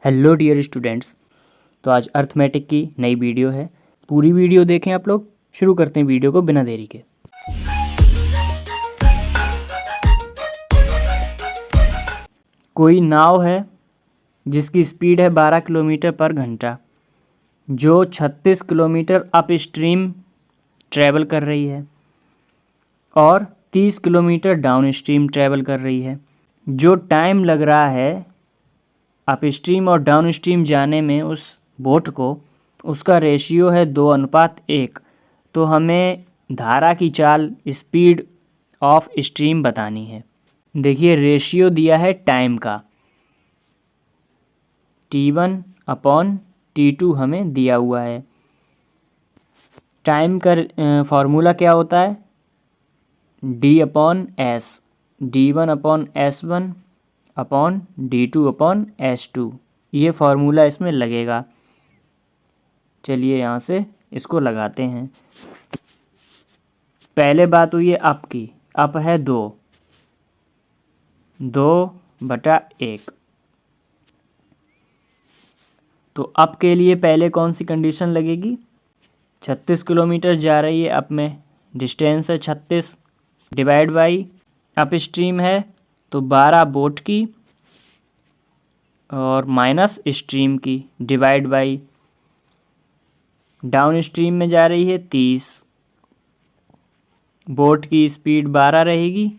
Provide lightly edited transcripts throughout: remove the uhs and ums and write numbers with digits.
Hello dear students. तो आज arithmetic की नई वीडियो है। पूरी वीडियो देखें आप लोग। शुरू करते हैं वीडियो को बिना देरी के। कोई नाव है जिसकी स्पीड है 12 किलोमीटर पर घंटा, जो 36 किलोमीटर अप स्ट्रीम ट्रैवल कर रही है और 30 किलोमीटर डाउन स्ट्रीम ट्रैवल कर रही है। जो टाइम लग रहा है अप स्ट्रीम और डाउन स्ट्रीम जाने में उस बोट को, उसका रेशियो है 2:1। तो हमें धारा की चाल, स्पीड ऑफ स्ट्रीम बतानी है। देखिए रेशियो दिया है टाइम का, T1/T2 हमें दिया हुआ है। टाइम का फॉर्मूला क्या होता है? D/S, D1/S1/D2/S2। ये फार्मूला इसमें लगेगा। चलिए यहाँ से इसको लगाते हैं। पहले बात हुई है अप की। अप है 2/1। तो अप के लिए पहले कौन सी कंडीशन लगेगी? 36 किलोमीटर जा रही है अप में, डिस्टेंस है 36, डिवाइड बाई अप स्ट्रीम है तो 12 बोट की और माइनस स्ट्रीम की, डिवाइड बाई डाउन स्ट्रीम में जा रही है 30, बोट की स्पीड 12 रहेगी,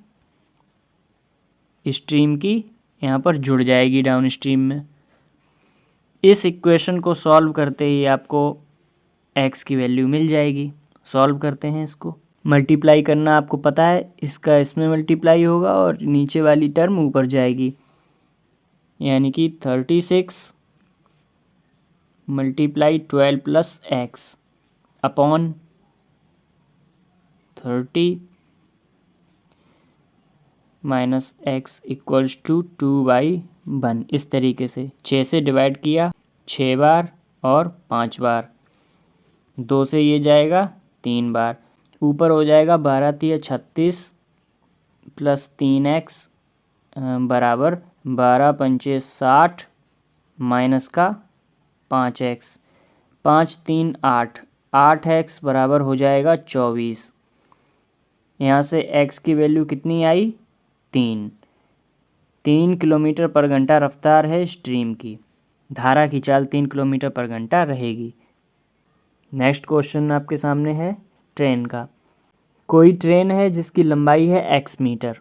स्ट्रीम की यहाँ पर जुड़ जाएगी डाउन स्ट्रीम में। इस इक्वेशन को सॉल्व करते ही आपको x की वैल्यू मिल जाएगी। सॉल्व करते हैं इसको। मल्टीप्लाई करना आपको पता है, इसका इसमें मल्टीप्लाई होगा और नीचे वाली टर्म ऊपर जाएगी, यानी कि 36 multiply 12 plus X upon 30 minus X equals to 2/1। इस तरीके से 6 से डिवाइड किया 6 बार और 5 बार, 2 से ये जाएगा 3 बार, ऊपर हो जाएगा 12×3 36 प्लस 3x बराबर 12×5 60 माइनस का 5x, 5×3 8, 8x बराबर हो जाएगा 24। यहाँ से x की वैल्यू कितनी आई? 3 किलोमीटर पर घंटा रफ्तार है स्ट्रीम की। धारा की चाल 3 किलोमीटर पर घंटा रहेगी। नेक्स्ट क्वेश्चन आपके सामने है ट्रेन का। कोई ट्रेन है जिसकी लंबाई है x मीटर।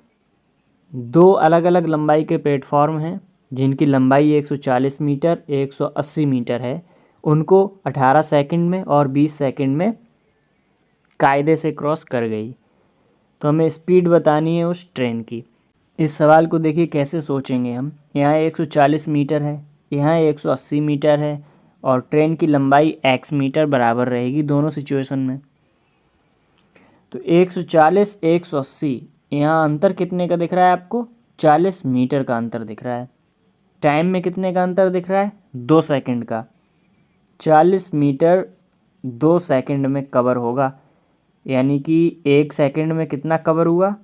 दो अलग अलग लंबाई के प्लेटफॉर्म हैं जिनकी लंबाई 140 मीटर 180 मीटर है। उनको 18 सेकंड में और 20 सेकंड में कायदे से क्रॉस कर गई। तो हमें स्पीड बतानी है उस ट्रेन की। इस सवाल को देखिए कैसे सोचेंगे हम। यहाँ 140 मीटर है, यहाँ 180 मीटर है और ट्रेन की लंबाई x मीटर बराबर रहेगी दोनों सिचुएशन में। तो 140 180, यहाँ अंतर कितने का दिख रहा है आपको? 40 मीटर का अंतर दिख रहा है। टाइम में कितने का अंतर दिख रहा है? 2 सेकंड का। 40 मीटर 2 सेकंड में कवर होगा, यानी कि 1 सेकंड में कितना कवर हुआ?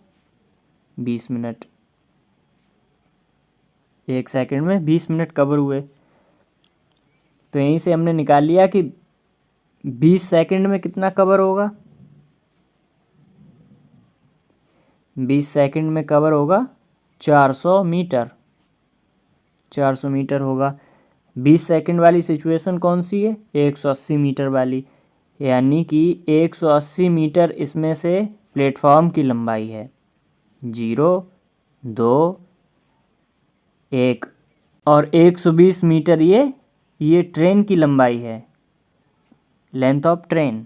20 मिनट। 1 सेकंड में 20 मिनट कवर हुए। तो यहीं से हमने निकाल लिया कि 20 सेकंड में कितना कवर होगा? 20 सेकंड में कवर होगा 400 मीटर। 400 मीटर होगा। 20 सेकंड वाली सिचुएशन कौन सी है? 180 मीटर वाली, यानी कि 180 मीटर इसमें से प्लेटफॉर्म की लंबाई है। 0 2 1 और 120 मीटर ये ट्रेन की लंबाई है, लेंथ ऑफ ट्रेन।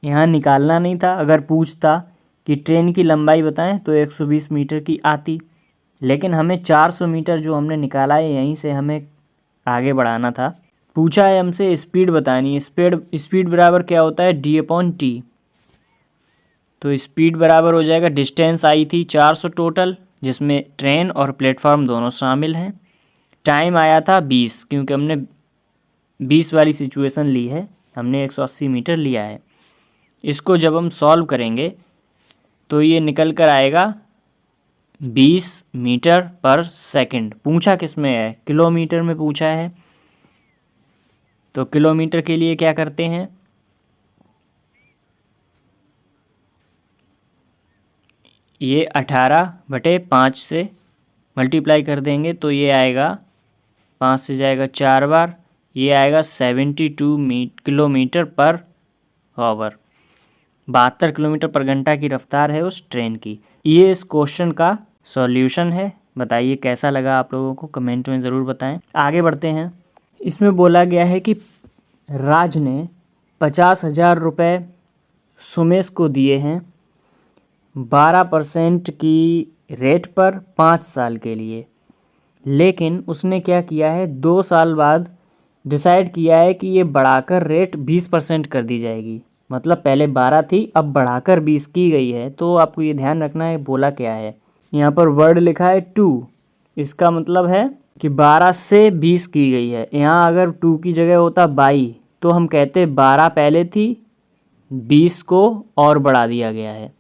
यहाँ निकालना नहीं था। अगर पूछता कि ट्रेन की लंबाई बताएं तो 120 मीटर की आती, लेकिन हमें 400 मीटर जो हमने निकाला है यहीं से हमें आगे बढ़ाना था। पूछा है हमसे स्पीड बतानी है। स्पीड बराबर क्या होता है? D/T। तो स्पीड बराबर हो जाएगा, डिस्टेंस आई थी 400 टोटल, जिसमें ट्रेन और प्लेटफॉर्म दोनों शामिल हैं। टाइम आया था 20, क्योंकि हमने 20 वाली सिचुएशन ली है, हमने 180 मीटर लिया है। इसको जब हम सॉल्व करेंगे तो ये निकल कर आएगा 20 मीटर पर सेकंड। पूछा किस में है? किलोमीटर में पूछा है। तो किलोमीटर के लिए क्या करते हैं, ये 18/5 से मल्टीप्लाई कर देंगे तो ये आएगा, 5 से जाएगा 4 बार, ये आएगा 72 किलोमीटर पर आवर। 72 किलोमीटर पर घंटा की रफ्तार है उस ट्रेन की। ये इस क्वेश्चन का सॉल्यूशन है। बताइए कैसा लगा आप लोगों को, कमेंट में ज़रूर बताएं। आगे बढ़ते हैं। इसमें बोला गया है कि राज ने 50,000 रुपये सुमेश को दिए हैं 12% की रेट पर 5 साल के लिए, लेकिन उसने क्या किया है, 2 साल बाद डिसाइड किया है कि ये बढ़ाकर रेट 20% कर दी जाएगी। मतलब पहले 12 थी, अब बढ़ाकर 20 की गई है। तो आपको ये ध्यान रखना है बोला क्या है। यहाँ पर वर्ड लिखा है 2, इसका मतलब है कि 12 से 20 की गई है। यहाँ अगर 2 की जगह होता 22 तो हम कहते 12 पहले थी, 20 को और बढ़ा दिया गया है,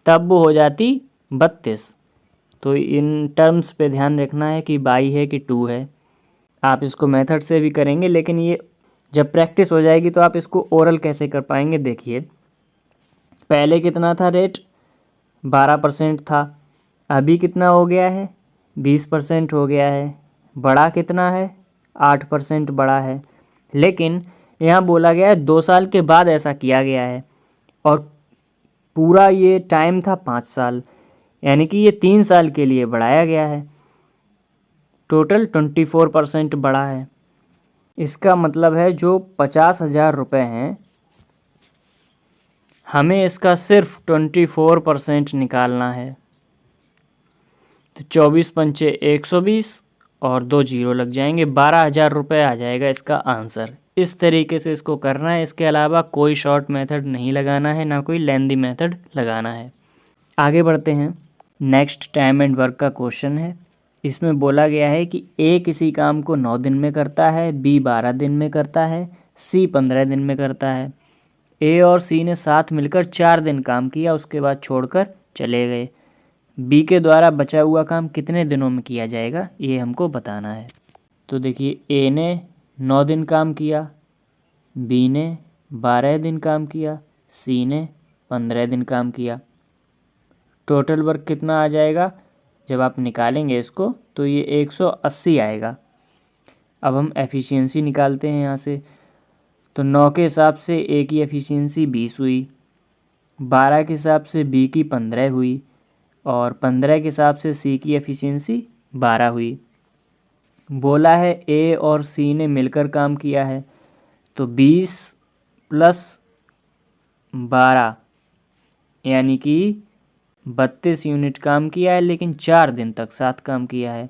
तब वो हो जाती 32। तो इन टर्म्स पे ध्यान रखना है कि 22 है कि 2 है। आप इसको मेथड से भी करेंगे, लेकिन ये जब प्रैक्टिस हो जाएगी तो आप इसको ओरल कैसे कर पाएंगे। देखिए पहले कितना था रेट, 12% था, अभी कितना हो गया है, 20% हो गया है। बढ़ा कितना है, 8% बढ़ा है। लेकिन यहाँ बोला गया है 2 साल के बाद ऐसा किया गया है, और पूरा ये टाइम था 5 साल, यानी कि ये 3 साल के लिए बढ़ाया गया है। टोटल 24% बढ़ा है। इसका मतलब है जो 50,000 रुपये हैं, हमें इसका सिर्फ 24% निकालना है। तो 24 पंचे 120 और 2 जीरो लग जाएंगे, 12,000 रुपये आ जाएगा इसका आंसर। इस तरीके से इसको करना है। इसके अलावा कोई शॉर्ट मेथड नहीं लगाना है, ना कोई लेंदी मेथड लगाना है। आगे बढ़ते हैं। नेक्स्ट टाइम एंड वर्क का क्वेश्चन है। इसमें बोला गया है कि ए किसी काम को 9 दिन में करता है, बी 12 दिन में करता है, सी 15 दिन में करता है। ए और सी ने साथ मिलकर 4 दिन काम किया, उसके बाद छोड़कर चले गए। बी के द्वारा बचा हुआ काम कितने दिनों में किया जाएगा, ये हमको बताना है। तो देखिए ए ने 9 दिन काम किया, बी ने 12 दिन काम किया, सी ने 15 दिन काम किया। टोटल वर्क कितना आ जाएगा, जब आप निकालेंगे इसको तो ये 180 आएगा। अब हम एफिशिएंसी निकालते हैं यहाँ से। तो 9 के हिसाब से ए की एफिशिएंसी 20 हुई, 12 के हिसाब से बी की 15 हुई, और 15 के हिसाब से सी की एफिशिएंसी 12 हुई। बोला है ए और सी ने मिलकर काम किया है, तो 20 + 12 यानी कि 32 यूनिट काम किया है, लेकिन 4 दिन तक साथ काम किया है।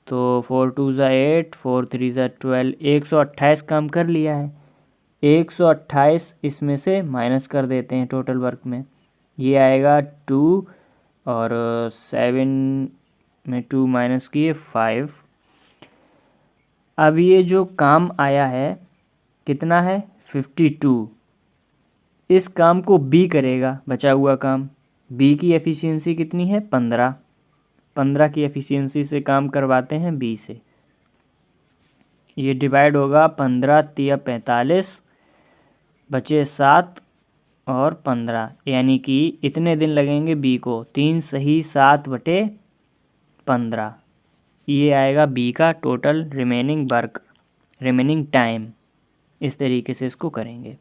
तो 4 2 ज़ा 8, 4 3 ज़ा 12, 128 काम कर लिया है। 128 इसमें से माइनस कर देते हैं टोटल वर्क में, ये आएगा 2, और 7 में 2 माइनस किए 5। अब ये जो काम आया है कितना है, 52। इस काम को बी करेगा, बचा हुआ काम। बी की एफिशिएंसी कितनी है, 15। 15 की एफिशिएंसी से काम करवाते हैं बी से। ये डिवाइड होगा 15 × 45, बचे 7 और 15, यानी कि इतने दिन लगेंगे बी को, 3 सही 7/15। ये आएगा बी का total remaining work, remaining time. इस तरीके से इसको करेंगे।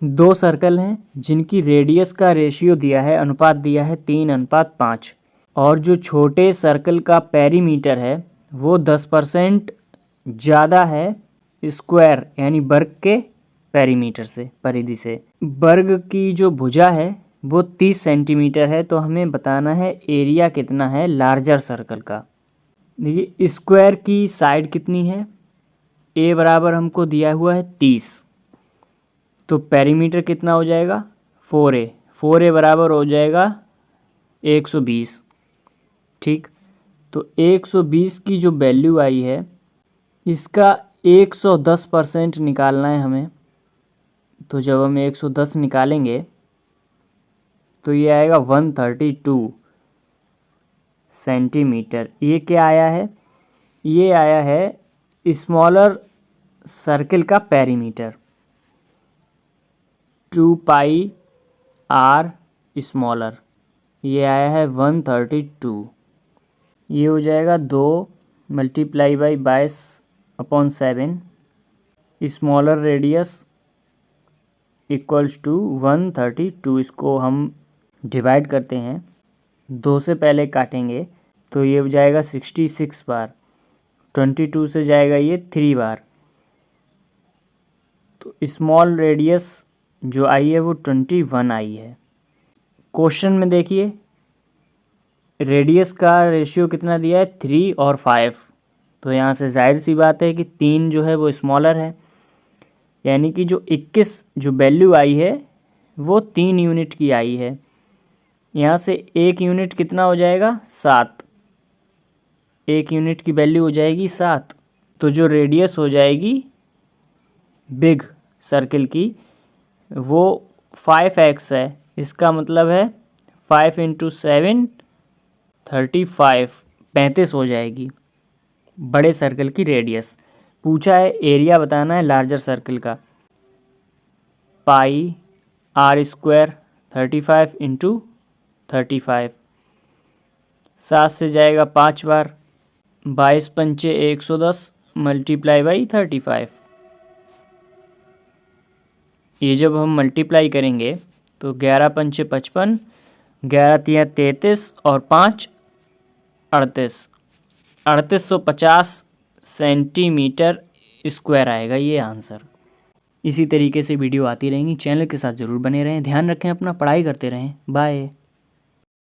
2 सर्कल हैं जिनकी रेडियस का रेशियो दिया है, अनुपात दिया है 3:5, और जो छोटे सर्कल का पेरीमीटर है वो 10% ज़्यादा है स्क्वायर यानी वर्ग के पेरीमीटर से, परिधि से। वर्ग की जो भुजा है वो 30 सेंटीमीटर है, तो हमें बताना है एरिया कितना है लार्जर सर्कल का। देखिए स्क्वायर की साइड कितनी है, ए बराबर हमको दिया हुआ है 30, तो पेरीमीटर कितना हो जाएगा 4a। 4a बराबर हो जाएगा 120। ठीक, तो 120 की जो वैल्यू आई है इसका 110% निकालना है हमें। तो जब हम 110 निकालेंगे तो ये आएगा 132 सेंटीमीटर। ये क्या आया है, ये आया है स्मॉलर सर्किल का पेरीमीटर 2 पाई आर स्मॉलर, ये आया है 132। ये हो जाएगा 2 multiply by 22/7 smaller radius equals to 132। इसको हम डिवाइड करते हैं, 2 से पहले काटेंगे तो ये हो जाएगा 66 बार, 22 से जाएगा ये 3 बार, तो स्मॉल रेडियस जो आई है वो 21 आई है। क्वेश्चन में देखिए रेडियस का रेशियो कितना दिया है, 3 और 5, तो यहाँ से जाहिर सी बात है कि 3 जो है वो स्मॉलर है, यानी कि जो 21 जो वैल्यू आई है वो 3 यूनिट की आई है। यहाँ से 1 यूनिट कितना हो जाएगा, 7, 1 यूनिट की वैल्यू हो जाएगी 7, तो जो रेडियस हो जाएगी बिग सर्किल की वो 5x है। इसका मतलब है 5 × 7 35 हो जाएगी बड़े सर्कल की रेडियस। पूछा है एरिया बताना है लार्जर सर्कल का, पाई आर स्क्वायर 35 × 35, 7 से जाएगा 5 बार, 22 पंचे 110 मल्टीप्लाई बाई 35। ये जब हम मल्टीप्लाई करेंगे तो 11 पंचे 55, 11 तिया 33 और 5 38, 3850 सेंटीमीटर स्क्वायर आएगा ये आंसर। इसी तरीके से वीडियो आती रहेंगी, चैनल के साथ ज़रूर बने रहें, ध्यान रखें अपना, पढ़ाई करते रहें, बाय।